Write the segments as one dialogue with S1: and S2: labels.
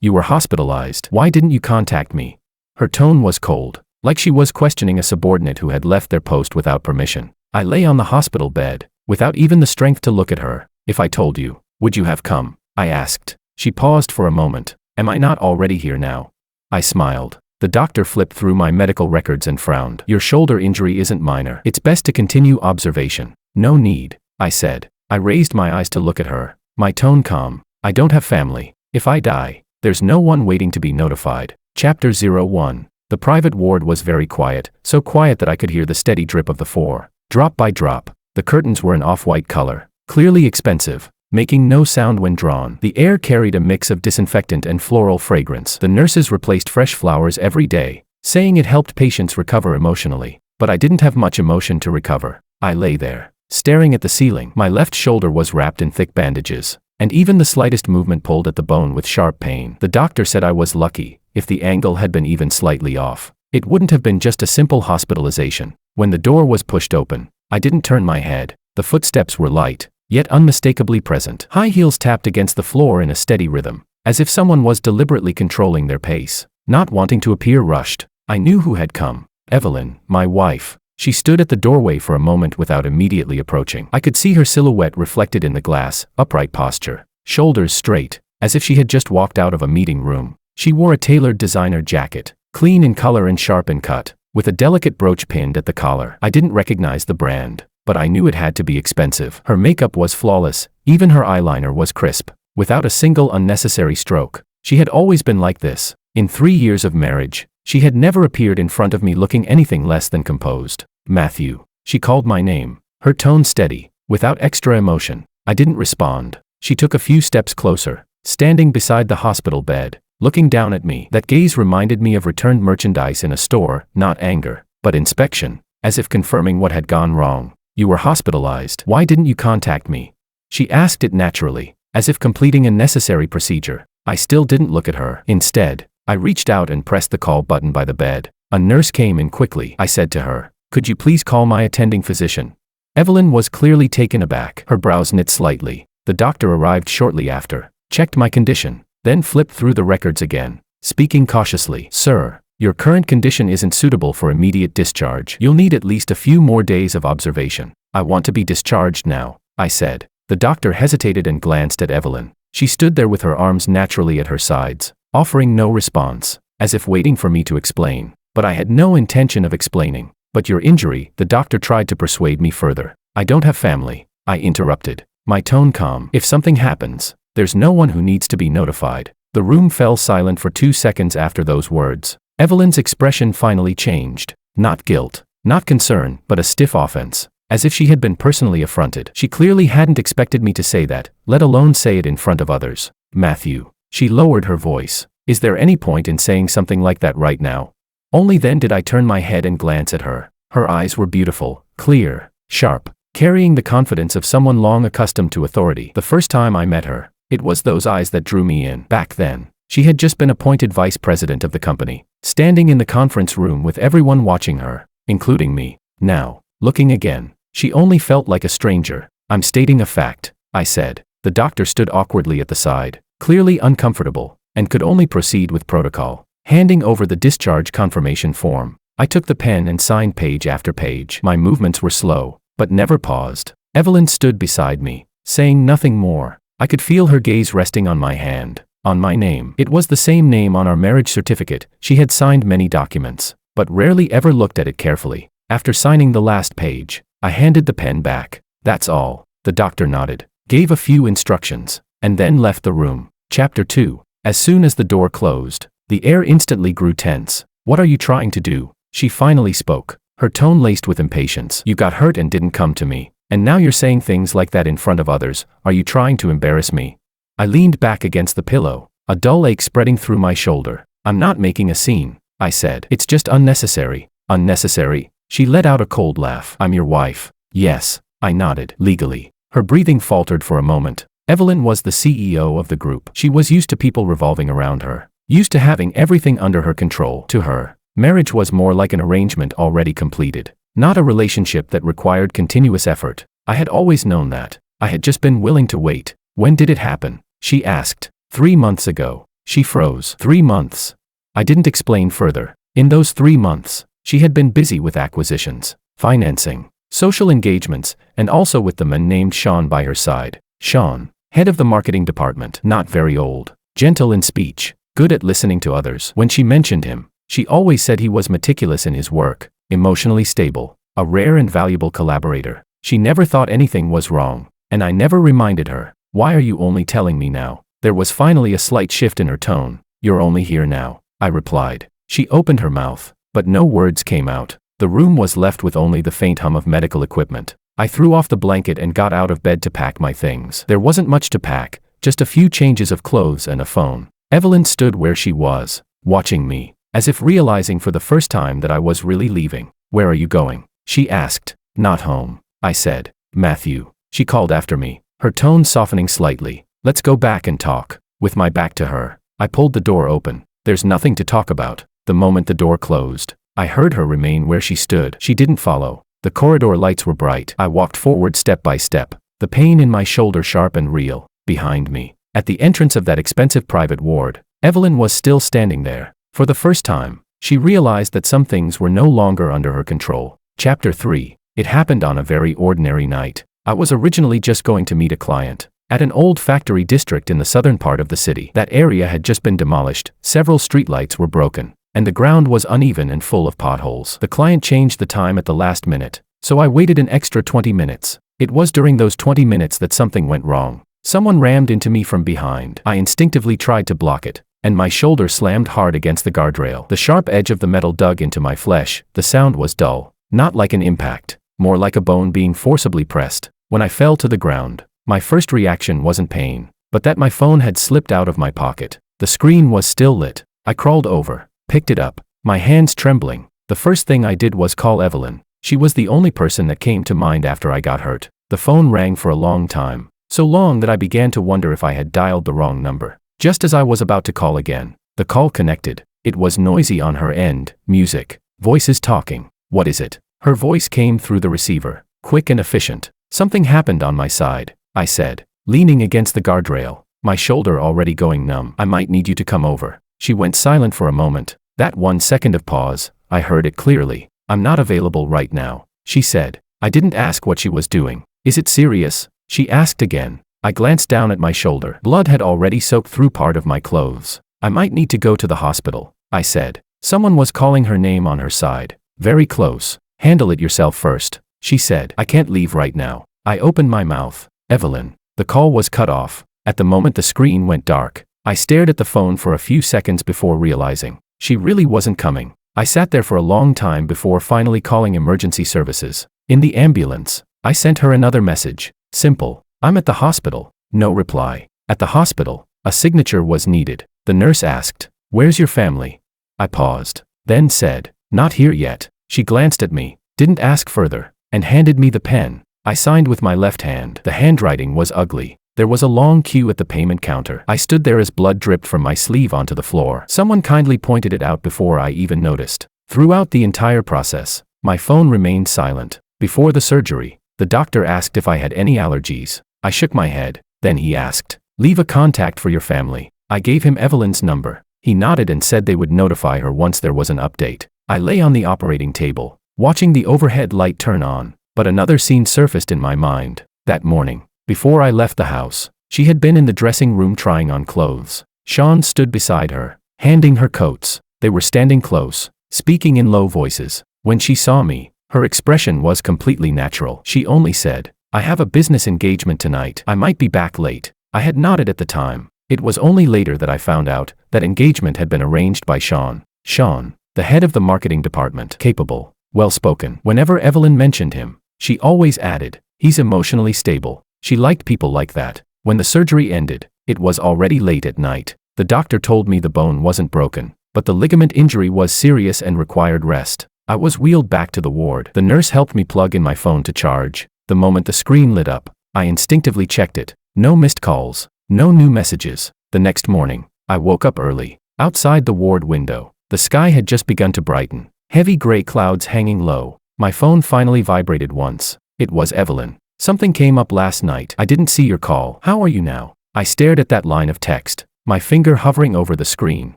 S1: You were hospitalized. Why didn't you contact me? Her tone was cold, like she was questioning a subordinate who had left their post without permission. I lay on the hospital bed, without even the strength to look at her. If I told you, would you have come? I asked. She paused for a moment. Am I not already here now? I smiled. The doctor flipped through my medical records and frowned. Your shoulder injury isn't minor. It's best to continue observation. No need, I said. I raised my eyes to look at her, my tone calm. I don't have family. If I die, there's no one waiting to be notified. Chapter 01. The private ward was very quiet, so quiet that I could hear the steady drip of the floor. Drop by drop. The curtains were an off-white color, clearly expensive, making no sound when drawn. The air carried a mix of disinfectant and floral fragrance. The nurses replaced fresh flowers every day, saying it helped patients recover emotionally. But I didn't have much emotion to recover. I lay there, staring at the ceiling. My left shoulder was wrapped in thick bandages, and even the slightest movement pulled at the bone with sharp pain. The doctor said I was lucky. If the angle had been even slightly off, it wouldn't have been just a simple hospitalization. When the door was pushed open, I didn't turn my head. The footsteps were light, yet unmistakably present. High heels tapped against the floor in a steady rhythm, as if someone was deliberately controlling their pace, not wanting to appear rushed. I knew who had come. Evelyn, my wife. She stood at the doorway for a moment without immediately approaching. I could see her silhouette reflected in the glass, upright posture, shoulders straight, as if she had just walked out of a meeting room. She wore a tailored designer jacket, clean in color and sharp in cut, with a delicate brooch pinned at the collar. I didn't recognize the brand, but I knew it had to be expensive. Her makeup was flawless, even her eyeliner was crisp, without a single unnecessary stroke. She had always been like this. In 3 years of marriage, she had never appeared in front of me looking anything less than composed. Matthew. She called my name, her tone steady, without extra emotion. I didn't respond. She took a few steps closer, standing beside the hospital bed, looking down at me. That gaze reminded me of returned merchandise in a store, not anger, but inspection, as if confirming what had gone wrong. You were hospitalized. Why didn't you contact me? She asked it naturally, as if completing a necessary procedure. I still didn't look at her. Instead, I reached out and pressed the call button by the bed. A nurse came in quickly. I said to her, "Could you please call my attending physician?" Evelyn was clearly taken aback. Her brows knit slightly. The doctor arrived shortly after, checked my condition, then flipped through the records again, speaking cautiously. "Sir, your current condition isn't suitable for immediate discharge. You'll need at least a few more days of observation." "I want to be discharged now," I said. The doctor hesitated and glanced at Evelyn. She stood there with her arms naturally at her sides, offering no response, as if waiting for me to explain. But I had no intention of explaining. "But your injury," the doctor tried to persuade me further. "I don't have family," I interrupted, my tone calm. "If something happens, there's no one who needs to be notified." The room fell silent for 2 seconds after those words. Evelyn's expression finally changed. Not guilt, not concern, but a stiff offense, as if she had been personally affronted. She clearly hadn't expected me to say that, let alone say it in front of others. "Matthew," she lowered her voice, "is there any point in saying something like that right now?" Only then did I turn my head and glance at her. Her eyes were beautiful, clear, sharp, carrying the confidence of someone long accustomed to authority. The first time I met her, it was those eyes that drew me in. Back then, she had just been appointed vice president of the company, standing in the conference room with everyone watching her, including me. Now, looking again, she only felt like a stranger. "I'm stating a fact," I said. The doctor stood awkwardly at the side, clearly uncomfortable, and could only proceed with protocol, handing over the discharge confirmation form. I took the pen and signed page after page. My movements were slow, but never paused. Evelyn stood beside me, saying nothing more. I could feel her gaze resting on my hand, on my name. It was the same name on our marriage certificate. She had signed many documents, but rarely ever looked at it carefully. After signing the last page, I handed the pen back. "That's all." The doctor nodded, gave a few instructions, and then left the room. Chapter 2. As soon as the door closed, the air instantly grew tense. "What are you trying to do?" She finally spoke, her tone laced with impatience. "You got hurt and didn't come to me, and now you're saying things like that in front of others. Are you trying to embarrass me?" I leaned back against the pillow, a dull ache spreading through my shoulder. "I'm not making a scene," I said. "It's just unnecessary." "Unnecessary?" She let out a cold laugh. "I'm your wife." "Yes," I nodded. "Legally." Her breathing faltered for a moment. Evelyn was the CEO of the group. She was used to people revolving around her, used to having everything under her control. To her, marriage was more like an arrangement already completed, not a relationship that required continuous effort. I had always known that. I had just been willing to wait. "When did it happen?" she asked. 3 months ago. She froze. 3 months. I didn't explain further. In those 3 months, she had been busy with acquisitions, financing, social engagements, and also with the man named Sean by her side. Sean, head of the marketing department, not very old, gentle in speech, good at listening to others. When she mentioned him, she always said he was meticulous in his work, emotionally stable, a rare and valuable collaborator. She never thought anything was wrong, and I never reminded her, "Why are you only telling me now?" There was finally a slight shift in her tone. "You're only here now," I replied. She opened her mouth, but no words came out. The room was left with only the faint hum of medical equipment. I threw off the blanket and got out of bed to pack my things. There wasn't much to pack, just a few changes of clothes and a phone. Evelyn stood where she was, watching me, as if realizing for the first time that I was really leaving. "Where are you going?" she asked. "Not home," I said. "Matthew," she called after me, her tone softening slightly. "Let's go back and talk." With my back to her, I pulled the door open. "There's nothing to talk about." The moment the door closed, I heard her remain where she stood. She didn't follow. The corridor lights were bright. I walked forward step by step, the pain in my shoulder sharp and real. Behind me, at the entrance of that expensive private ward, Evelyn was still standing there. For the first time, she realized that some things were no longer under her control. Chapter 3. It happened on a very ordinary night. I was originally just going to meet a client at an old factory district in the southern part of the city. That area had just been demolished, several streetlights were broken, and the ground was uneven and full of potholes. The client changed the time at the last minute, so I waited an extra 20 minutes. It was during those 20 minutes that something went wrong. Someone rammed into me from behind. I instinctively tried to block it, and my shoulder slammed hard against the guardrail. The sharp edge of the metal dug into my flesh. The sound was dull, not like an impact, more like a bone being forcibly pressed. When I fell to the ground, my first reaction wasn't pain, but that my phone had slipped out of my pocket. The screen was still lit. I crawled over, picked it up, my hands trembling. The first thing I did was call Evelyn. She was the only person that came to mind after I got hurt. The phone rang for a long time, so long that I began to wonder if I had dialed the wrong number. Just as I was about to call again, the call connected. It was noisy on her end, music, voices talking. "What is it?" Her voice came through the receiver, quick and efficient. "Something happened on my side," I said, leaning against the guardrail, my shoulder already going numb. "I might need you to come over." She went silent for a moment. That 1 second of pause, I heard it clearly. "I'm not available right now," she said. I didn't ask what she was doing. "Is it serious?" she asked again. I glanced down at my shoulder. Blood had already soaked through part of my clothes. "I might need to go to the hospital," I said. Someone was calling her name on her side. Very close. "Handle it yourself first," she said. "I can't leave right now." I opened my mouth. "Evelyn." The call was cut off. At the moment the screen went dark, I stared at the phone for a few seconds before realizing she really wasn't coming. I sat there for a long time before finally calling emergency services. In the ambulance, I sent her another message. Simple. "I'm at the hospital." No reply. At the hospital, a signature was needed. The nurse asked, "Where's your family?" I paused, then said, "Not here yet." She glanced at me, didn't ask further, and handed me the pen. I signed with my left hand. The handwriting was ugly. There was a long queue at the payment counter. I stood there as blood dripped from my sleeve onto the floor. Someone kindly pointed it out before I even noticed. Throughout the entire process, my phone remained silent. Before the surgery, the doctor asked if I had any allergies. I shook my head. Then he asked, "Leave a contact for your family." I gave him Evelyn's number. He nodded and said they would notify her once there was an update. I lay on the operating table, watching the overhead light turn on, but another scene surfaced in my mind. That morning, before I left the house, she had been in the dressing room trying on clothes. Sean stood beside her, handing her coats. They were standing close, speaking in low voices. When she saw me, her expression was completely natural. She only said, "I have a business engagement tonight. I might be back late." I had nodded at the time. It was only later that I found out that engagement had been arranged by Sean. Sean, the head of the marketing department, capable, well-spoken. Whenever Evelyn mentioned him, she always added, "He's emotionally stable." She liked people like that. When the surgery ended, it was already late at night. The doctor told me the bone wasn't broken, but the ligament injury was serious and required rest. I was wheeled back to the ward. The nurse helped me plug in my phone to charge. The moment the screen lit up, I instinctively checked it. No missed calls, no new messages. The next morning, I woke up early. Outside the ward window, the sky had just begun to brighten, heavy gray clouds hanging low. My phone finally vibrated once. It was Evelyn. "Something came up last night. I didn't see your call. How are you now?" I stared at that line of text. my finger hovering over the screen.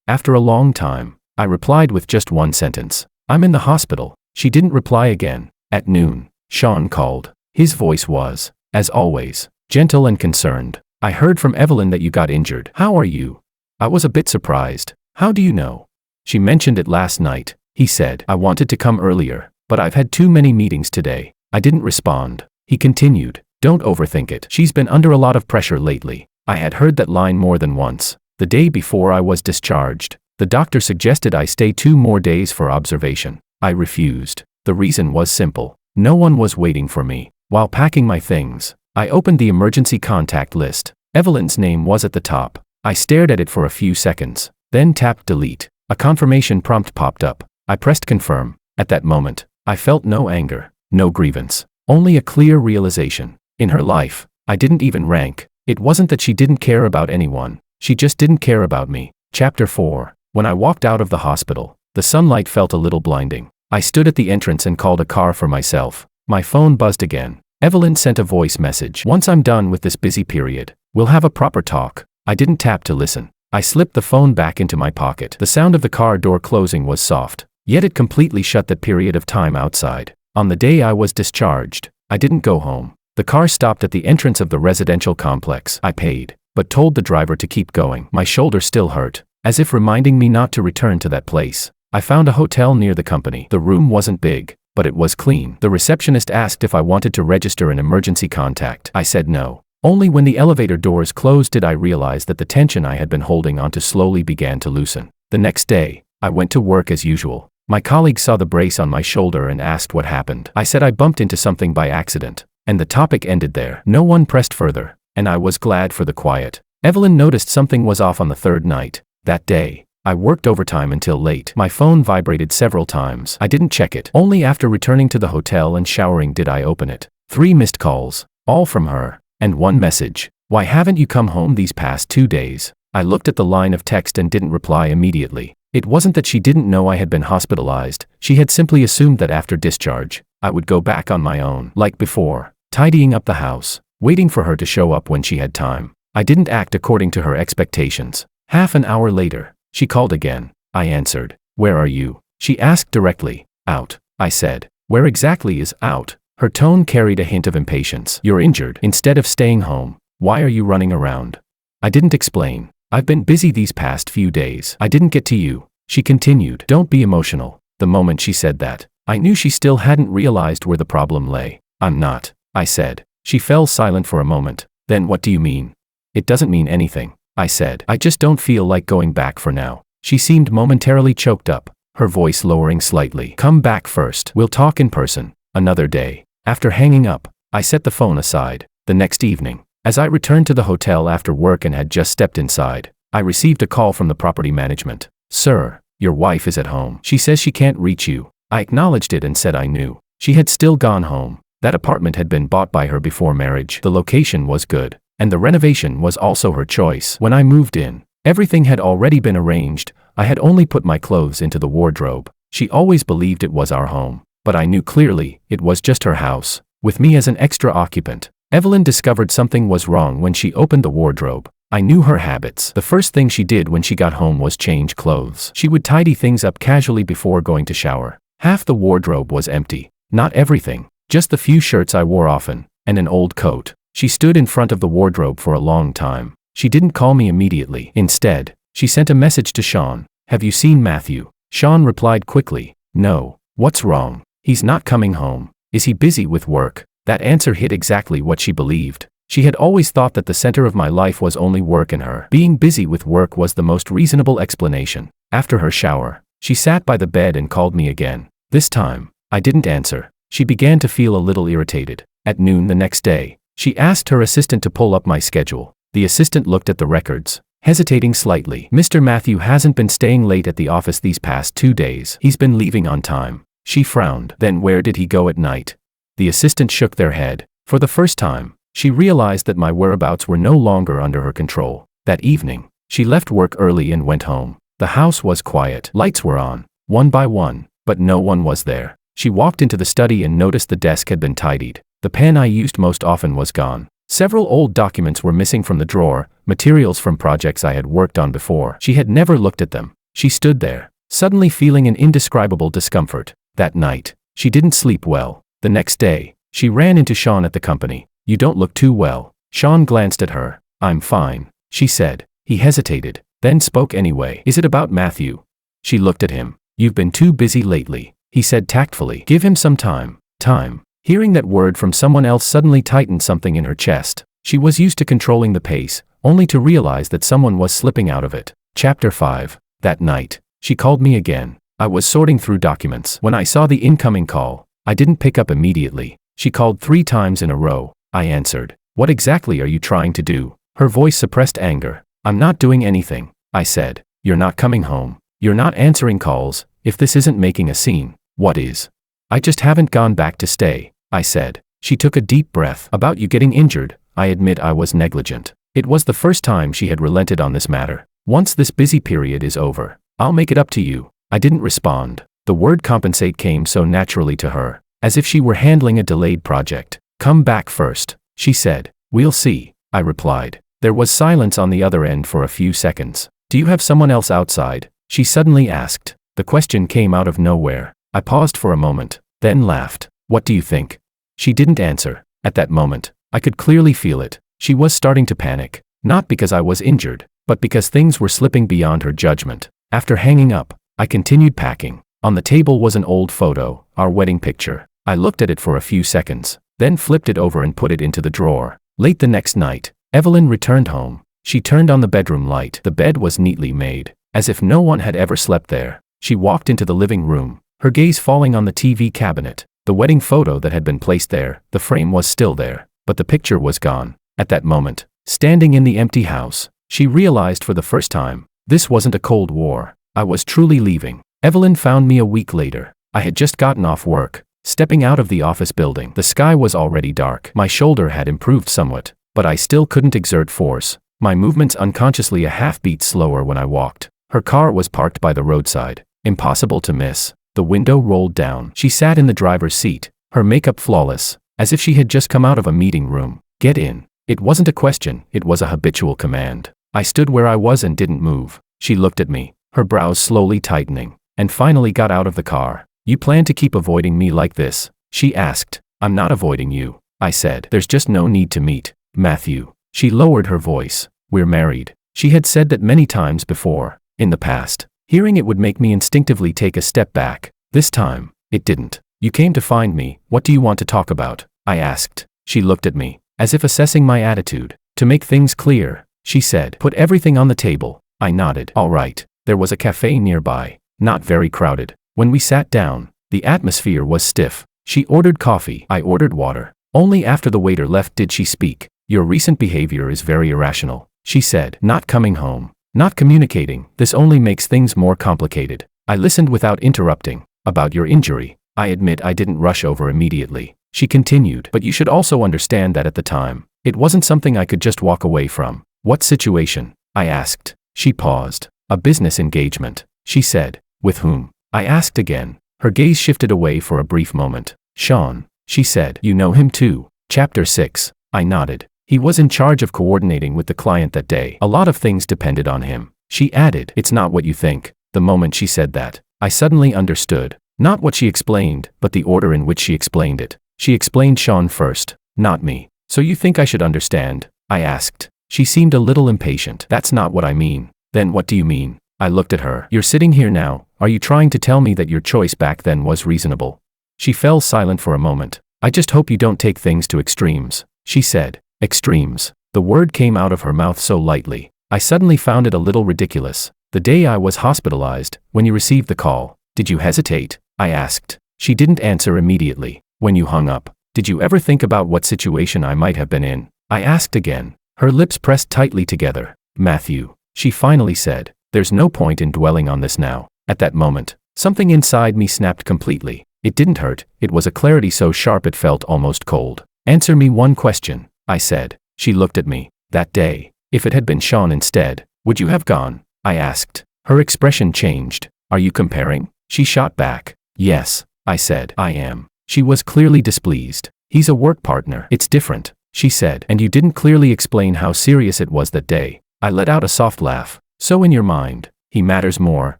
S1: After a long time, I replied with just one sentence. I'm in the hospital. She didn't reply again. At noon, Sean called. His voice was, as always, gentle and concerned. I heard from Evelyn that you got injured. How are you? I was a bit surprised. How do you know? She mentioned it last night, he said. I wanted to come earlier, but I've had too many meetings today. I didn't respond. He continued, don't overthink it. She's been under a lot of pressure lately. I had heard that line more than once. The day before I was discharged, the doctor suggested I stay 2 more days for observation. I refused. The reason was simple. No one was waiting for me. While packing my things, I opened the emergency contact list. Evelyn's name was at the top. I stared at it for a few seconds, then tapped delete. A confirmation prompt popped up. I pressed confirm. At that moment, I felt no anger, no grievance, only a clear realization. In her life, I didn't even rank. It wasn't that she didn't care about anyone. She just didn't care about me. Chapter 4. When I walked out of the hospital, the sunlight felt a little blinding. I stood at the entrance and called a car for myself. My phone buzzed again. Evelyn sent a voice message. Once I'm done with this busy period, we'll have a proper talk. I didn't tap to listen. I slipped the phone back into my pocket. The sound of the car door closing was soft, yet it completely shut that period of time outside. On the day I was discharged, I didn't go home. The car stopped at the entrance of the residential complex. I paid, but told the driver to keep going. My shoulder still hurt, as if reminding me not to return to that place. I found a hotel near the company. The room wasn't big, but it was clean. The receptionist asked if I wanted to register an emergency contact. I said no. Only when the elevator doors closed did I realize that the tension I had been holding onto slowly began to loosen. The next day, I went to work as usual. My colleague saw the brace on my shoulder and asked what happened. I said I bumped into something by accident, and the topic ended there. No one pressed further, and I was glad for the quiet. Evelyn noticed something was off on the 3rd night. That day, I worked overtime until late. My phone vibrated several times. I didn't check it. Only after returning to the hotel and showering did I open it. 3 missed calls, all from her, and 1 message. Why haven't you come home these past 2 days? I looked at the line of text and didn't reply immediately. It wasn't that she didn't know I had been hospitalized. She had simply assumed that after discharge, I would go back on my own, like before, tidying up the house, waiting for her to show up when she had time. I didn't act according to her expectations. Half an hour later, she called again. I answered. Where are you? She asked directly. Out, I said. Where exactly is out? Her tone carried a hint of impatience. You're injured. Instead of staying home, why are you running around? I didn't explain. I've been busy these past few days. I didn't get to you. She continued. Don't be emotional. The moment she said that, I knew she still hadn't realized where the problem lay. I'm not, I said. She fell silent for a moment. Then what do you mean? It doesn't mean anything, I said. I just don't feel like going back for now. She seemed momentarily choked up, her voice lowering slightly. Come back first. We'll talk in person. Another day. After hanging up, I set the phone aside. The next evening, as I returned to the hotel after work and had just stepped inside, I received a call from the property management. Sir, your wife is at home. She says she can't reach you. I acknowledged it and said I knew. She had still gone home. That apartment had been bought by her before marriage. The location was good, and the renovation was also her choice. When I moved in, everything had already been arranged. I had only put my clothes into the wardrobe. She always believed it was our home, but I knew clearly it was just her house, with me as an extra occupant. Evelyn discovered something was wrong when she opened the wardrobe. I knew her habits. The first thing she did when she got home was change clothes. She would tidy things up casually before going to shower. Half the wardrobe was empty. Not everything, just the few shirts I wore often, and an old coat. She stood in front of the wardrobe for a long time. She didn't call me immediately. Instead, she sent a message to Sean. Have you seen Matthew? Sean replied quickly. No. What's wrong? He's not coming home. Is he busy with work? That answer hit exactly what she believed. She had always thought that the center of my life was only work and her. Being busy with work was the most reasonable explanation. After her shower, she sat by the bed and called me again. This time, I didn't answer. She began to feel a little irritated. At noon the next day, she asked her assistant to pull up my schedule. The assistant looked at the records, hesitating slightly. Mr. Matthew hasn't been staying late at the office these past 2 days. He's been leaving on time. She frowned. Then where did he go at night? The assistant shook their head. For the first time, she realized that my whereabouts were no longer under her control. That evening, she left work early and went home. The house was quiet. Lights were on, one by one, but no one was there. She walked into the study and noticed the desk had been tidied. The pen I used most often was gone. Several old documents were missing from the drawer, materials from projects I had worked on before. She had never looked at them. She stood there, suddenly feeling an indescribable discomfort. That night, she didn't sleep well. The next day, she ran into Sean at the company. "You don't look too well." Sean glanced at her. "I'm fine," she said. He hesitated, then spoke anyway. "Is it about Matthew?" She looked at him. "You've been too busy lately," he said tactfully. "Give him some time." Time. Hearing that word from someone else suddenly tightened something in her chest. She was used to controlling the pace, only to realize that someone was slipping out of it. Chapter 5. That night, she called me again. I was sorting through documents. When I saw the incoming call, I didn't pick up immediately. She called 3 times in a row. I answered. "What exactly are you trying to do?" Her voice suppressed anger. "I'm not doing anything," I said. "You're not coming home. You're not answering calls. If this isn't making a scene, what is?" "I just haven't gone back to stay," I said. She took a deep breath. "About you getting injured, I admit I was negligent." It was the first time she had relented on this matter. "Once this busy period is over, I'll make it up to you." I didn't respond. The word compensate came so naturally to her, as if she were handling a delayed project. "Come back first," she said. "We'll see," I replied. There was silence on the other end for a few seconds. "Do you have someone else outside?" she suddenly asked. The question came out of nowhere. I paused for a moment, then laughed. "What do you think?" She didn't answer. At that moment, I could clearly feel it. She was starting to panic. Not because I was injured, but because things were slipping beyond her judgment. After hanging up, I continued packing. On the table was an old photo, our wedding picture. I looked at it for a few seconds, then flipped it over and put it into the drawer. Late the next night, Evelyn returned home. She turned on the bedroom light. The bed was neatly made, as if no one had ever slept there. She walked into the living room, her gaze falling on the TV cabinet. The wedding photo that had been placed there, the frame was still there, but the picture was gone. At that moment, standing in the empty house, she realized for the first time, this wasn't a Cold War. I was truly leaving. Evelyn found me a week later. I had just gotten off work, stepping out of the office building. The sky was already dark. My shoulder had improved somewhat, but I still couldn't exert force. My movements unconsciously a half beat slower when I walked. Her car was parked by the roadside. Impossible to miss. The window rolled down. She sat in the driver's seat, her makeup flawless, as if she had just come out of a meeting room. "Get in." It wasn't a question, it was a habitual command. I stood where I was and didn't move. She looked at me, her brows slowly tightening, and finally got out of the car. "You plan to keep avoiding me like this?" she asked. "I'm not avoiding you," I said. "There's just no need to meet Matthew." She lowered her voice. "We're married." She had said that many times before, in the past. Hearing it would make me instinctively take a step back. This time, it didn't. "You came to find me. What do you want to talk about?" I asked. She looked at me, as if assessing my attitude. "To make things clear," she said, "put everything on the table." I nodded. "All right." There was a cafe nearby, not very crowded. When we sat down, the atmosphere was stiff. She ordered coffee. I ordered water. Only after the waiter left did she speak. "Your recent behavior is very irrational," she said. "Not coming home. Not communicating. This only makes things more complicated." I listened without interrupting. "About your injury, I admit I didn't rush over immediately," she continued. "But you should also understand that at the time, it wasn't something I could just walk away from." "What situation?" I asked. She paused. "A business engagement," she said. "With whom?" I asked again. Her gaze shifted away for a brief moment. "Sean," she said. "You know him too." Chapter 6. I nodded. He was in charge of coordinating with the client that day. A lot of things depended on him. She added, "It's not what you think." The moment she said that, I suddenly understood. Not what she explained, but the order in which she explained it. She explained Sean first, not me. "So you think I should understand?" I asked. She seemed a little impatient. "That's not what I mean." "Then what do you mean?" I looked at her. "You're sitting here now. Are you trying to tell me that your choice back then was reasonable?" She fell silent for a moment. "I just hope you don't take things to extremes," she said. "Extremes." The word came out of her mouth so lightly. I suddenly found it a little ridiculous. "The day I was hospitalized, when you received the call, did you hesitate?" I asked. She didn't answer immediately. "When you hung up, did you ever think about what situation I might have been in?" I asked again. Her lips pressed tightly together. "Matthew," she finally said. "There's no point in dwelling on this now." At that moment, something inside me snapped completely. It didn't hurt, it was a clarity so sharp it felt almost cold. "Answer me one question," I said. She looked at me. "That day, if it had been Sean instead, would you have gone?" I asked. Her expression changed. "Are you comparing?" She shot back. "Yes," I said. "I am." She was clearly displeased. "He's a work partner. It's different." she said, and you didn't clearly explain how serious it was that day. I let out a soft laugh. So in your mind, he matters more,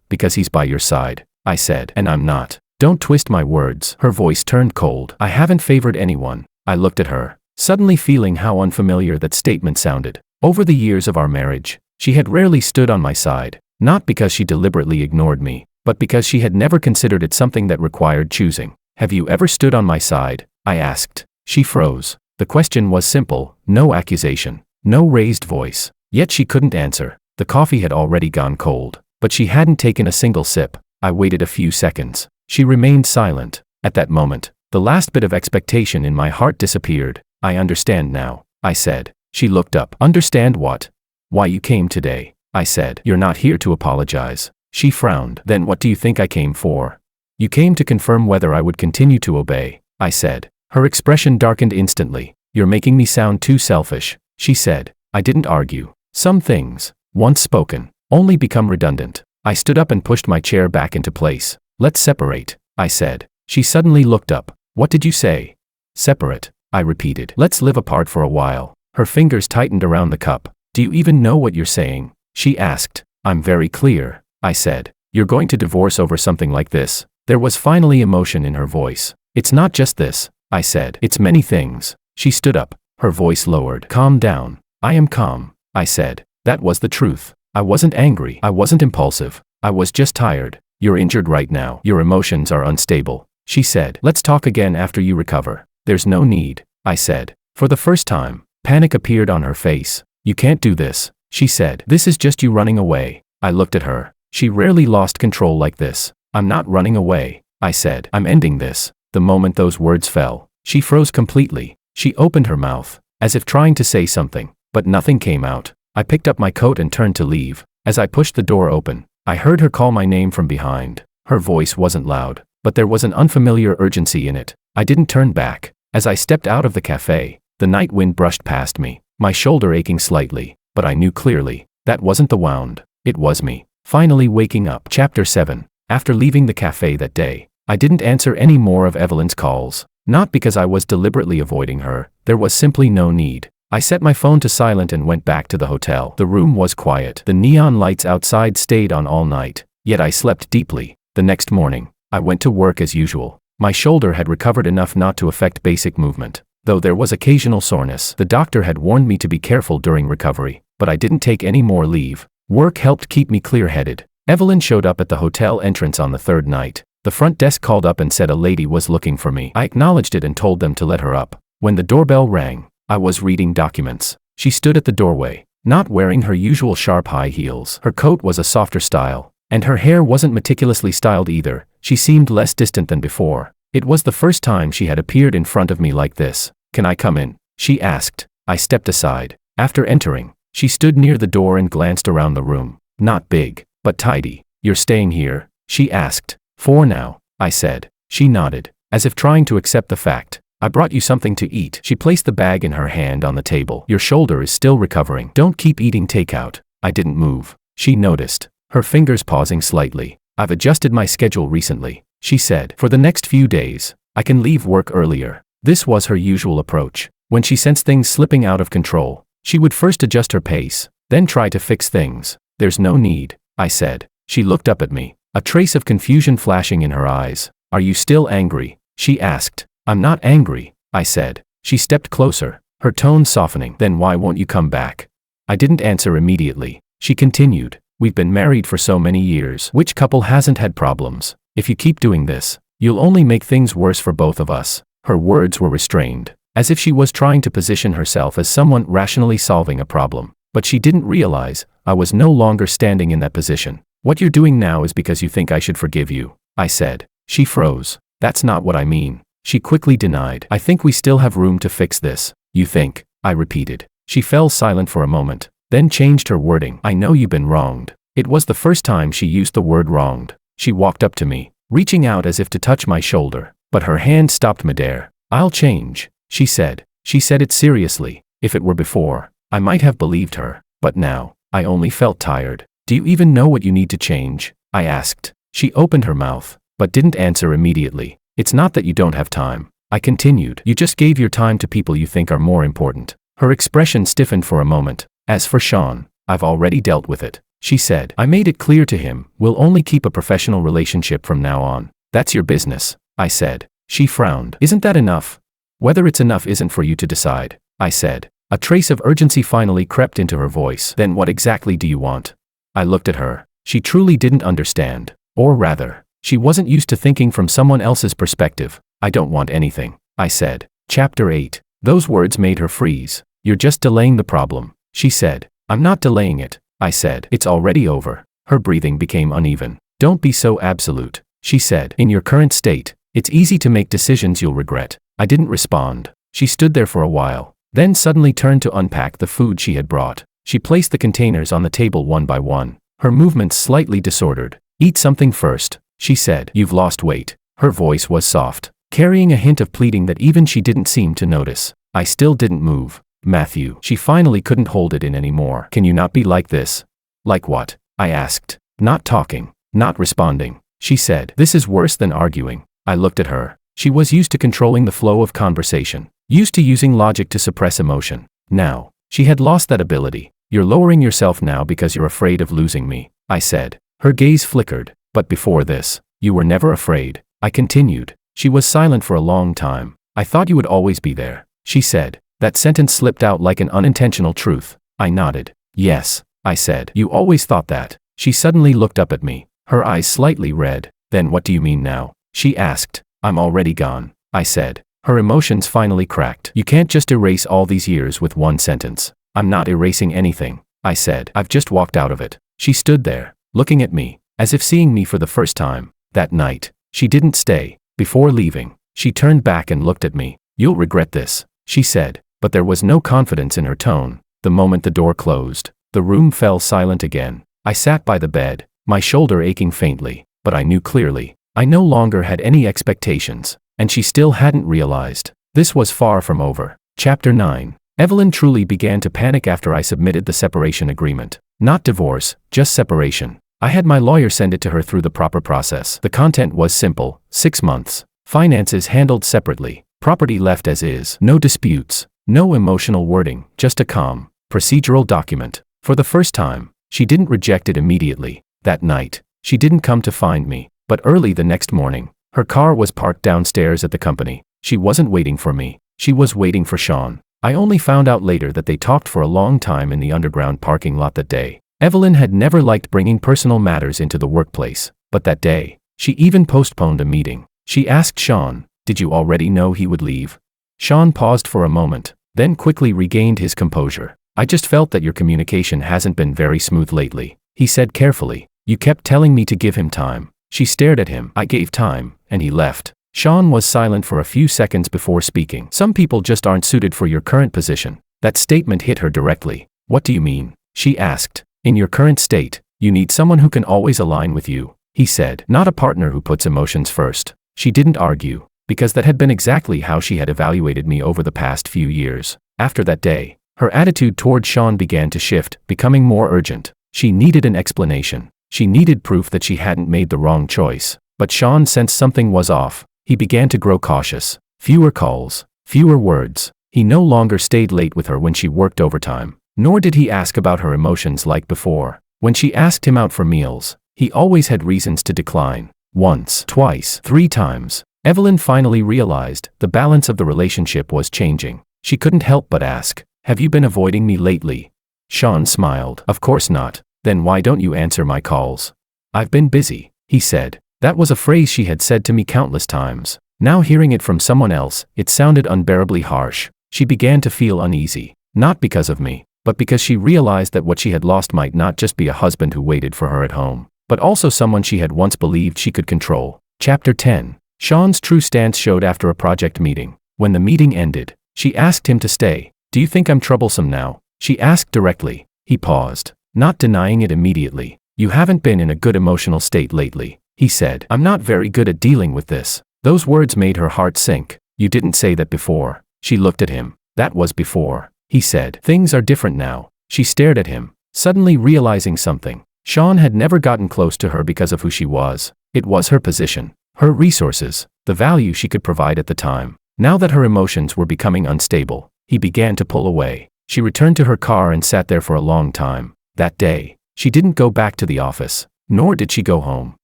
S1: because he's by your side, I said, and I'm not. Don't twist my words. Her voice turned cold. I haven't favored anyone. I looked at her, suddenly feeling how unfamiliar that statement sounded. Over the years of our marriage, she had rarely stood on my side, not because she deliberately ignored me, but because she had never considered it something that required choosing. Have you ever stood on my side? I asked. She froze. The question was simple, no accusation, no raised voice. Yet she couldn't answer. The coffee had already gone cold, but she hadn't taken a single sip. I waited a few seconds. She remained silent. At that moment, the last bit of expectation in my heart disappeared. I understand now, I said. She looked up. Understand what? Why you came today, I said. You're not here to apologize. She frowned. Then what do you think I came for? You came to confirm whether I would continue to obey, I said. Her expression darkened instantly. You're making me sound too selfish, she said. I didn't argue. Some things, once spoken, only become redundant. I stood up and pushed my chair back into place. Let's separate, I said. She suddenly looked up. What did you say? Separate, I repeated. Let's live apart for a while. Her fingers tightened around the cup. Do you even know what you're saying? She asked. I'm very clear, I said. You're going to divorce over something like this. There was finally emotion in her voice. It's not just this, I said. It's many things. She stood up. Her voice lowered. Calm down. I am calm, I said. That was the truth. I wasn't angry. I wasn't impulsive. I was just tired. You're injured right now. Your emotions are unstable, she said. Let's talk again after you recover. There's no need, I said. For the first time, panic appeared on her face. You can't do this, she said. This is just you running away. I looked at her. She rarely lost control like this. I'm not running away, I said. I'm ending this. The moment those words fell, she froze completely. She opened her mouth, as if trying to say something, but nothing came out. I picked up my coat and turned to leave. As I pushed the door open, I heard her call my name from behind. Her voice wasn't loud, but there was an unfamiliar urgency in it. I didn't turn back. As I stepped out of the cafe, the night wind brushed past me, my shoulder aching slightly, but I knew clearly, that wasn't the wound. It was me, finally waking up. Chapter 7. After leaving the cafe that day, I didn't answer any more of Evelyn's calls. Not because I was deliberately avoiding her, there was simply no need. I set my phone to silent and went back to the hotel. The room was quiet. The neon lights outside stayed on all night, yet I slept deeply. The next morning, I went to work as usual. My shoulder had recovered enough not to affect basic movement, though there was occasional soreness. The doctor had warned me to be careful during recovery, but I didn't take any more leave. Work helped keep me clear-headed. Evelyn showed up at the hotel entrance on the third night. The front desk called up and said a lady was looking for me. I acknowledged it and told them to let her up. When the doorbell rang, I was reading documents. She stood at the doorway, not wearing her usual sharp high heels. Her coat was a softer style, and her hair wasn't meticulously styled either. She seemed less distant than before. It was the first time she had appeared in front of me like this. Can I come in? She asked. I stepped aside. After entering, she stood near the door and glanced around the room. Not big, but tidy. You're staying here? She asked. For now, I said. She nodded, as if trying to accept the fact. I brought you something to eat. She placed the bag in her hand on the table. Your shoulder is still recovering. Don't keep eating takeout. I didn't move. She noticed, her fingers pausing slightly. I've adjusted my schedule recently, she said. For the next few days, I can leave work earlier. This was her usual approach. When she sensed things slipping out of control, she would first adjust her pace, then try to fix things. There's no need, I said. She looked up at me, a trace of confusion flashing in her eyes. Are you still angry? She asked. I'm not angry, I said. She stepped closer, her tone softening. Then why won't you come back? I didn't answer immediately. She continued. We've been married for so many years. Which couple hasn't had problems? If you keep doing this, you'll only make things worse for both of us. Her words were restrained, as if she was trying to position herself as someone rationally solving a problem. But she didn't realize, I was no longer standing in that position. What you're doing now is because you think I should forgive you, I said. She froze. That's not what I mean. She quickly denied. I think we still have room to fix this. You think? I repeated. She fell silent for a moment, then changed her wording. I know you've been wronged. It was the first time she used the word wronged. She walked up to me, reaching out as if to touch my shoulder, but her hand stopped midair. I'll change, she said. She said it seriously. If it were before, I might have believed her, but now, I only felt tired. Do you even know what you need to change? I asked. She opened her mouth, but didn't answer immediately. It's not that you don't have time. I continued. You just gave your time to people you think are more important. Her expression stiffened for a moment. As for Sean, I've already dealt with it, she said. I made it clear to him, we'll only keep a professional relationship from now on. That's your business, I said. She frowned. Isn't that enough? Whether it's enough isn't for you to decide, I said. A trace of urgency finally crept into her voice. Then what exactly do you want? I looked at her. She truly didn't understand. Or rather, she wasn't used to thinking from someone else's perspective. I don't want anything, I said. Chapter 8. Those words made her freeze. You're just delaying the problem, she said. I'm not delaying it, I said. It's already over. Her breathing became uneven. Don't be so absolute, she said. In your current state, it's easy to make decisions you'll regret. I didn't respond. She stood there for a while, then suddenly turned to unpack the food she had brought. She placed the containers on the table one by one, her movements slightly disordered. Eat something first, she said. You've lost weight. Her voice was soft, carrying a hint of pleading that even she didn't seem to notice. I still didn't move. Matthew. She finally couldn't hold it in anymore. Can you not be like this? Like what? I asked. Not talking, not responding, she said. This is worse than arguing. I looked at her. She was used to controlling the flow of conversation, used to using logic to suppress emotion. Now, she had lost that ability. You're lowering yourself now because you're afraid of losing me, I said. Her gaze flickered. But before this, you were never afraid, I continued. She was silent for a long time. I thought you would always be there, she said. That sentence slipped out like an unintentional truth. I nodded. Yes, I said. You always thought that. She suddenly looked up at me, her eyes slightly red. Then what do you mean now? She asked. I'm already gone, I said. Her emotions finally cracked. You can't just erase all these years with one sentence. I'm not erasing anything, I said. I've just walked out of it. She stood there, looking at me, as if seeing me for the first time. That night, she didn't stay. Before leaving, she turned back and looked at me. You'll regret this, she said, but there was no confidence in her tone. The moment the door closed, the room fell silent again. I sat by the bed, my shoulder aching faintly, but I knew clearly. I no longer had any expectations, and she still hadn't realized. This was far from over. Chapter 9. Evelyn truly began to panic after I submitted the separation agreement. Not divorce, just separation. I had my lawyer send it to her through the proper process. The content was simple: 6 months. Finances handled separately. Property left as is. No disputes. No emotional wording. Just a calm, procedural document. For the first time, she didn't reject it immediately. That night, she didn't come to find me, but early the next morning, her car was parked downstairs at the company. She wasn't waiting for me. She was waiting for Sean. I only found out later that they talked for a long time in the underground parking lot that day. Evelyn had never liked bringing personal matters into the workplace, but that day, she even postponed a meeting. She asked Sean, "Did you already know he would leave?" Sean paused for a moment, then quickly regained his composure. "I just felt that your communication hasn't been very smooth lately," he said carefully. "You kept telling me to give him time." She stared at him. "I gave time, and he left." Sean was silent for a few seconds before speaking. "Some people just aren't suited for your current position." That statement hit her directly. "What do you mean?" she asked. "In your current state, you need someone who can always align with you," he said. "Not a partner who puts emotions first." She didn't argue, because that had been exactly how she had evaluated me over the past few years. After that day, her attitude toward Sean began to shift, becoming more urgent. She needed an explanation. She needed proof that she hadn't made the wrong choice. But Sean sensed something was off. He began to grow cautious. Fewer calls, fewer words. He no longer stayed late with her when she worked overtime, nor did he ask about her emotions like before. When she asked him out for meals, he always had reasons to decline. Once, twice, 3 times. Evelyn finally realized the balance of the relationship was changing. She couldn't help but ask, "Have you been avoiding me lately?" Sean smiled. "Of course not." "Then why don't you answer my calls?" "I've been busy," he said. That was a phrase she had said to me countless times. Now hearing it from someone else, it sounded unbearably harsh. She began to feel uneasy, not because of me, but because she realized that what she had lost might not just be a husband who waited for her at home, but also someone she had once believed she could control. Chapter 10. Sean's true stance showed after a project meeting. When the meeting ended, she asked him to stay. "Do you think I'm troublesome now?" she asked directly. He paused, not denying it immediately. "You haven't been in a good emotional state lately," he said. "I'm not very good at dealing with this." Those words made her heart sink. "You didn't say that before." She looked at him. "That was before," he said. "Things are different now." She stared at him, suddenly realizing something. Sean had never gotten close to her because of who she was. It was her position, her resources, the value she could provide at the time. Now that her emotions were becoming unstable, he began to pull away. She returned to her car and sat there for a long time. That day, she didn't go back to the office, nor did she go home.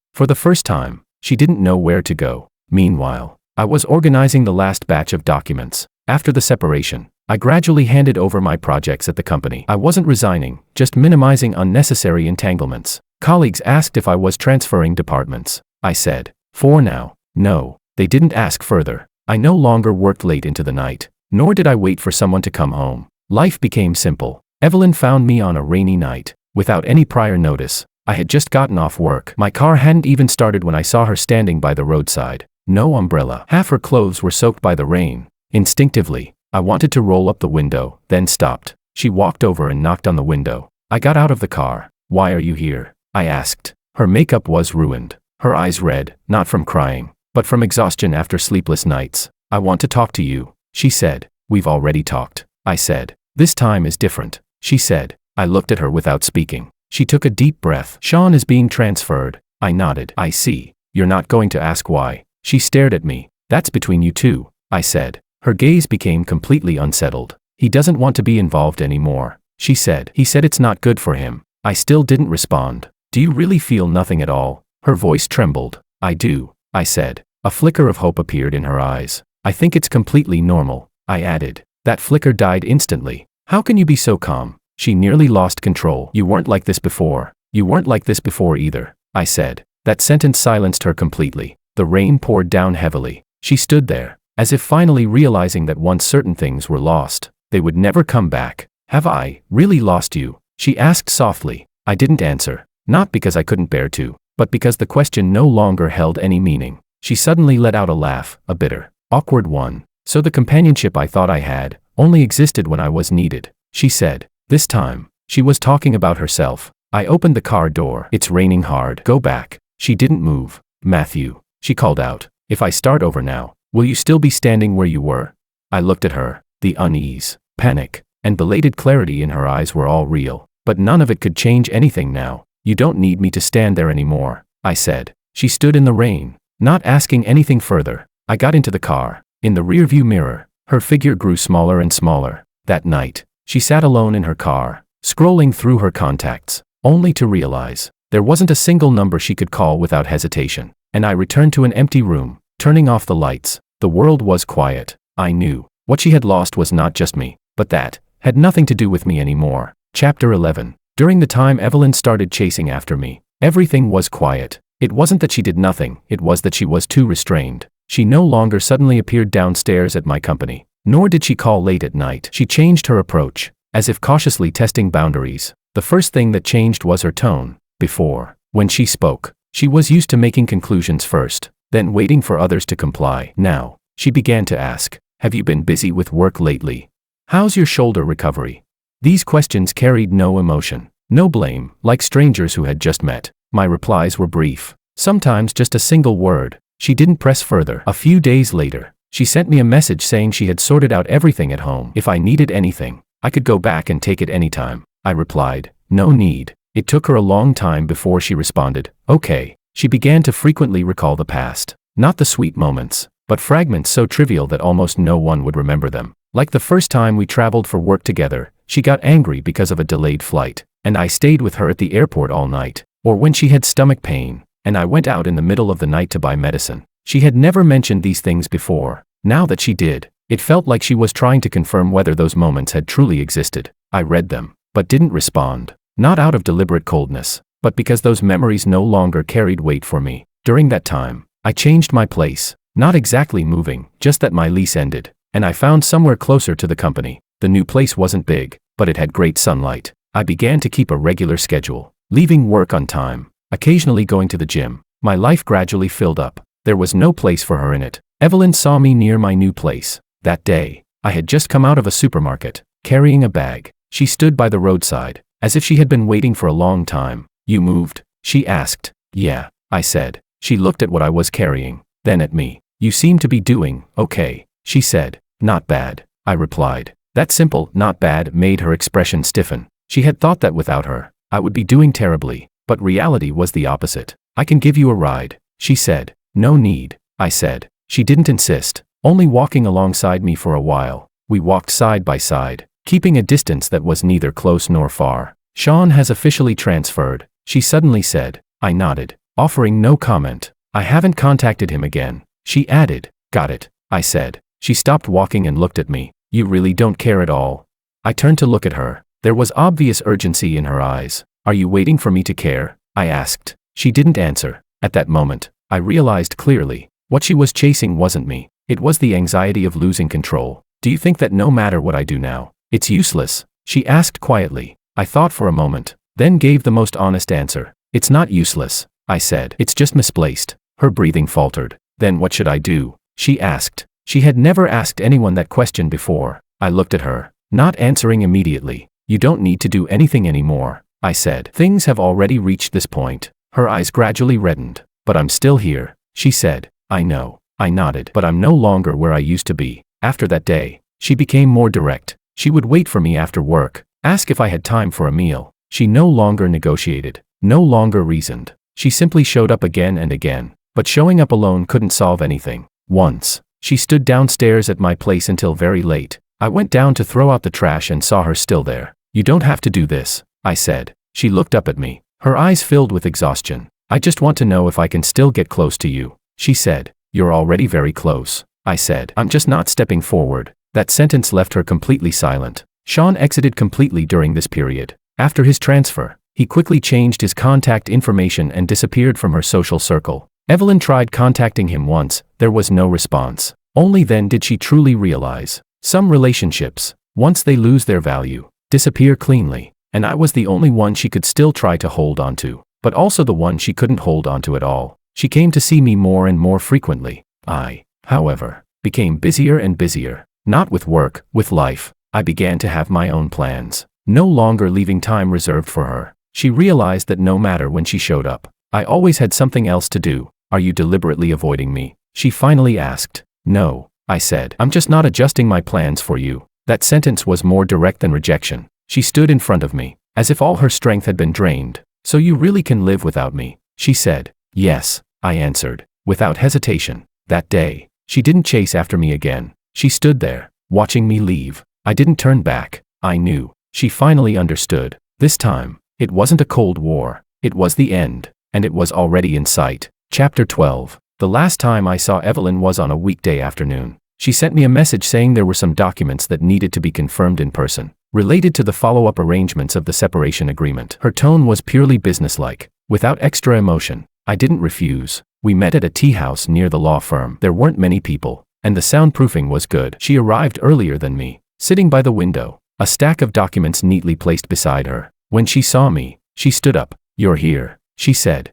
S1: For the first time, she didn't know where to go. Meanwhile, I was organizing the last batch of documents. After the separation, I gradually handed over my projects at the company. I wasn't resigning, just minimizing unnecessary entanglements. Colleagues asked if I was transferring departments. I said, for now, no. They didn't ask further. I no longer worked late into the night, nor did I wait for someone to come home. Life became simple. Evelyn found me on a rainy night, without any prior notice. I had just gotten off work. My car hadn't even started when I saw her standing by the roadside. No umbrella. Half her clothes were soaked by the rain. Instinctively, I wanted to roll up the window, then stopped. She walked over and knocked on the window. I got out of the car. Why are you here? I asked. Her makeup was ruined. Her eyes red, not from crying, but from exhaustion after sleepless nights. I want to talk to you, she said. We've already talked. I said. This time is different, she said. I looked at her without speaking. She took a deep breath. Sean is being transferred. I nodded. I see. You're not going to ask why. She stared at me. That's between you two, I said. Her gaze became completely unsettled. He doesn't want to be involved anymore, she said. He said it's not good for him. I still didn't respond. Do you really feel nothing at all? Her voice trembled. I do, I said. A flicker of hope appeared in her eyes. I think it's completely normal, I added. That flicker died instantly. How can you be so calm? She nearly lost control. You weren't like this before. You weren't like this before either, I said. That sentence silenced her completely. The rain poured down heavily. She stood there, as if finally realizing that once certain things were lost, they would never come back. Have I really lost you? She asked softly. I didn't answer, not because I couldn't bear to, but because the question no longer held any meaning. She suddenly let out a laugh, a bitter, awkward one. So the companionship I thought I had only existed when I was needed, she said. This time, she was talking about herself. I opened the car door. It's raining hard. Go back. She didn't move. Matthew, she called out. If I start over now, will you still be standing where you were? I looked at her. The unease, panic, and belated clarity in her eyes were all real, but none of it could change anything now. You don't need me to stand there anymore, I said. She stood in the rain, not asking anything further. I got into the car. In the rearview mirror, her figure grew smaller and smaller. That night, she sat alone in her car, scrolling through her contacts, only to realize there wasn't a single number she could call without hesitation. And I returned to an empty room, turning off the lights. The world was quiet. I knew what she had lost was not just me, but that had nothing to do with me anymore. Chapter 11. During the time Evelyn started chasing after me, everything was quiet. It wasn't that she did nothing, it was that she was too restrained. She no longer suddenly appeared downstairs at my company, nor did she call late at night. She changed her approach, as if cautiously testing boundaries. The first thing that changed was her tone. Before, when she spoke, she was used to making conclusions first, then waiting for others to comply. Now, she began to ask, have you been busy with work lately? How's your shoulder recovery? These questions carried no emotion, no blame, like strangers who had just met. My replies were brief, sometimes just a single word. She didn't press further. A few days later, she sent me a message saying she had sorted out everything at home. If I needed anything, I could go back and take it anytime. I replied, no need. It took her a long time before she responded, okay. She began to frequently recall the past, not the sweet moments, but fragments so trivial that almost no one would remember them. Like the first time we traveled for work together, she got angry because of a delayed flight, and I stayed with her at the airport all night. Or when she had stomach pain, and I went out in the middle of the night to buy medicine. She had never mentioned these things before. Now that she did, it felt like she was trying to confirm whether those moments had truly existed. I read them, but didn't respond. Not out of deliberate coldness, but because those memories no longer carried weight for me. During that time, I changed my place, not exactly moving, just that my lease ended, and I found somewhere closer to the company. The new place wasn't big, but it had great sunlight. I began to keep a regular schedule, leaving work on time, occasionally going to the gym. My life gradually filled up. There was no place for her in it. Evelyn saw me near my new place. That day, I had just come out of a supermarket, carrying a bag. She stood by the roadside, as if she had been waiting for a long time. You moved? She asked. Yeah, I said. She looked at what I was carrying, then at me. You seem to be doing okay, she said. Not bad, I replied. That simple, not bad, made her expression stiffen. She had thought that without her, I would be doing terribly, but reality was the opposite. I can give you a ride, she said. No need, I said. She didn't insist, only walking alongside me for a while. We walked side by side, keeping a distance that was neither close nor far. Sean has officially transferred, she suddenly said. I nodded, offering no comment. I haven't contacted him again, she added. Got it, I said. She stopped walking and looked at me. You really don't care at all? I turned to look at her. There was obvious urgency in her eyes. Are you waiting for me to care? I asked. She didn't answer. At that moment, I realized clearly, what she was chasing wasn't me. It was the anxiety of losing control. Do you think that no matter what I do now, it's useless? She asked quietly. I thought for a moment, then gave the most honest answer. It's not useless, I said. It's just misplaced. Her breathing faltered. Then what should I do? She asked. She had never asked anyone that question before. I looked at her, not answering immediately. You don't need to do anything anymore, I said. Things have already reached this point. Her eyes gradually reddened. But I'm still here, she said. I know. I nodded. But I'm no longer where I used to be. After that day, she became more direct. She would wait for me after work, ask if I had time for a meal. She no longer negotiated, no longer reasoned. She simply showed up again and again. But showing up alone couldn't solve anything. Once, she stood downstairs at my place until very late. I went down to throw out the trash and saw her still there. You don't have to do this, I said. She looked up at me, her eyes filled with exhaustion. I just want to know if I can still get close to you, she said. You're already very close, I said. I'm just not stepping forward. That sentence left her completely silent. Sean exited completely during this period. After his transfer, he quickly changed his contact information and disappeared from her social circle. Evelyn tried contacting him once, there was no response. Only then did she truly realize. Some relationships, once they lose their value, disappear cleanly, and I was the only one she could still try to hold onto, but also the one she couldn't hold onto at all. She came to see me more and more frequently. I, however, became busier and busier, not with work, with life. I began to have my own plans, no longer leaving time reserved for her. She realized that no matter when she showed up, I always had something else to do. Are you deliberately avoiding me? She finally asked. No, I said. I'm just not adjusting my plans for you. That sentence was more direct than rejection. She stood in front of me, as if all her strength had been drained. So you really can live without me? She said. Yes, I answered, without hesitation. That day, she didn't chase after me again. She stood there, watching me leave. I didn't turn back. I knew. She finally understood. This time, it wasn't a cold war. It was the end, and it was already in sight. Chapter 12. The last time I saw Evelyn was on a weekday afternoon. She sent me a message saying there were some documents that needed to be confirmed in person, related to the follow-up arrangements of the separation agreement. Her tone was purely businesslike, without extra emotion. I didn't refuse. We met at a tea house near the law firm. There weren't many people, and the soundproofing was good. She arrived earlier than me, sitting by the window, a stack of documents neatly placed beside her. When she saw me, she stood up. You're here, she said.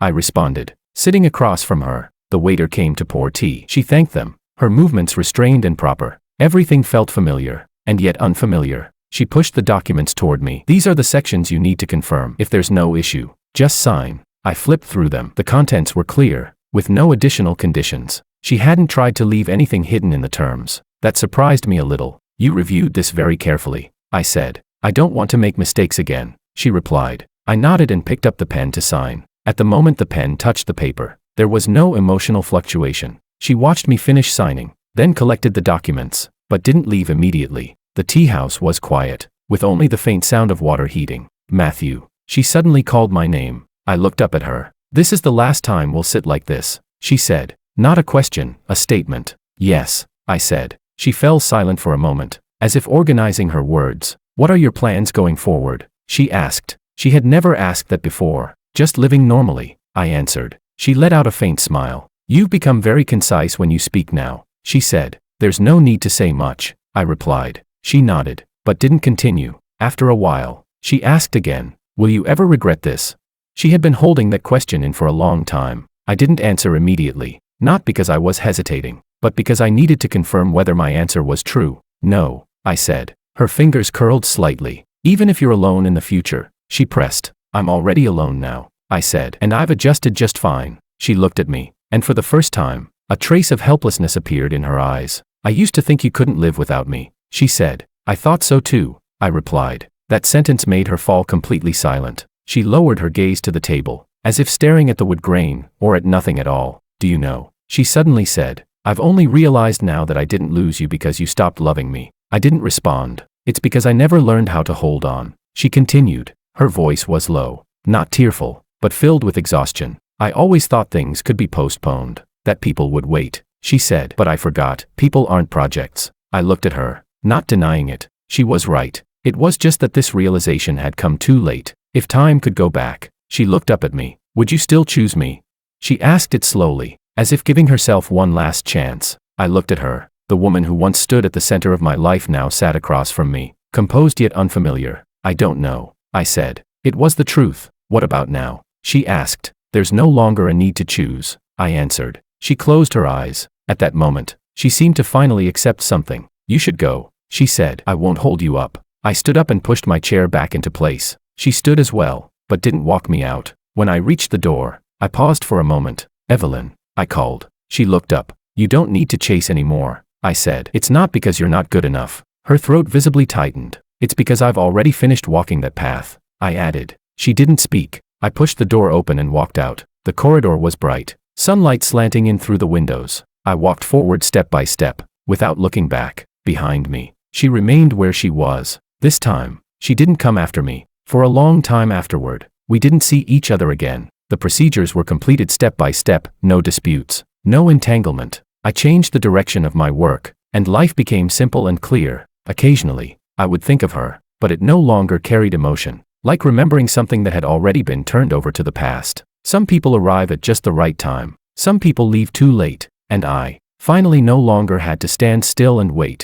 S1: I responded, sitting across from her. The waiter came to pour tea. She thanked them, her movements restrained and proper. Everything felt familiar, and yet unfamiliar. She pushed the documents toward me. These are the sections you need to confirm. If there's no issue, just sign. I flipped through them. The contents were clear, with no additional conditions. She hadn't tried to leave anything hidden in the terms. That surprised me a little. You reviewed this very carefully, I said. I don't want to make mistakes again, she replied. I nodded and picked up the pen to sign. At the moment the pen touched the paper, there was no emotional fluctuation. She watched me finish signing, then collected the documents, but didn't leave immediately. The tea house was quiet, with only the faint sound of water heating. Matthew. She suddenly called my name. I looked up at her. This is the last time we'll sit like this, she said. Not a question, a statement. Yes, I said. She fell silent for a moment, as if organizing her words. What are your plans going forward? She asked. She had never asked that before. Just living normally, I answered. She let out a faint smile. You've become very concise when you speak now, she said. There's no need to say much, I replied. She nodded, but didn't continue. After a while, she asked again, will you ever regret this? She had been holding that question in for a long time. I didn't answer immediately, not because I was hesitating, but because I needed to confirm whether my answer was true. No, I said. Her fingers curled slightly. Even if you're alone in the future, she pressed. I'm already alone now, I said, and I've adjusted just fine. She looked at me, and for the first time, a trace of helplessness appeared in her eyes. I used to think you couldn't live without me, she said. I thought so too, I replied. That sentence made her fall completely silent. She lowered her gaze to the table, as if staring at the wood grain, or at nothing at all. Do you know? She suddenly said. I've only realized now that I didn't lose you because you stopped loving me. I didn't respond. It's because I never learned how to hold on. She continued. Her voice was low, not tearful, but filled with exhaustion. I always thought things could be postponed, that people would wait, she said. But I forgot, people aren't projects. I looked at her, not denying it. She was right. It was just that this realization had come too late. If time could go back, she looked up at me. Would you still choose me? She asked it slowly, as if giving herself one last chance. I looked at her. The woman who once stood at the center of my life now sat across from me, composed yet unfamiliar. I don't know, I said. It was the truth. What about now? She asked. There's no longer a need to choose, I answered. She closed her eyes. At that moment, she seemed to finally accept something. You should go, she said. I won't hold you up. I stood up and pushed my chair back into place. She stood as well, but didn't walk me out. When I reached the door, I paused for a moment. Evelyn, I called. She looked up. You don't need to chase anymore, I said. It's not because you're not good enough. Her throat visibly tightened. It's because I've already finished walking that path, I added. She didn't speak. I pushed the door open and walked out. The corridor was bright, sunlight slanting in through the windows. I walked forward step by step, without looking back. Behind me, she remained where she was. This time, she didn't come after me. For a long time afterward, we didn't see each other again. The procedures were completed step by step, no disputes, no entanglement. I changed the direction of my work, and life became simple and clear. Occasionally, I would think of her, but it no longer carried emotion, like remembering something that had already been turned over to the past. Some people arrive at just the right time. Some people leave too late, and I, finally no longer had to stand still and wait.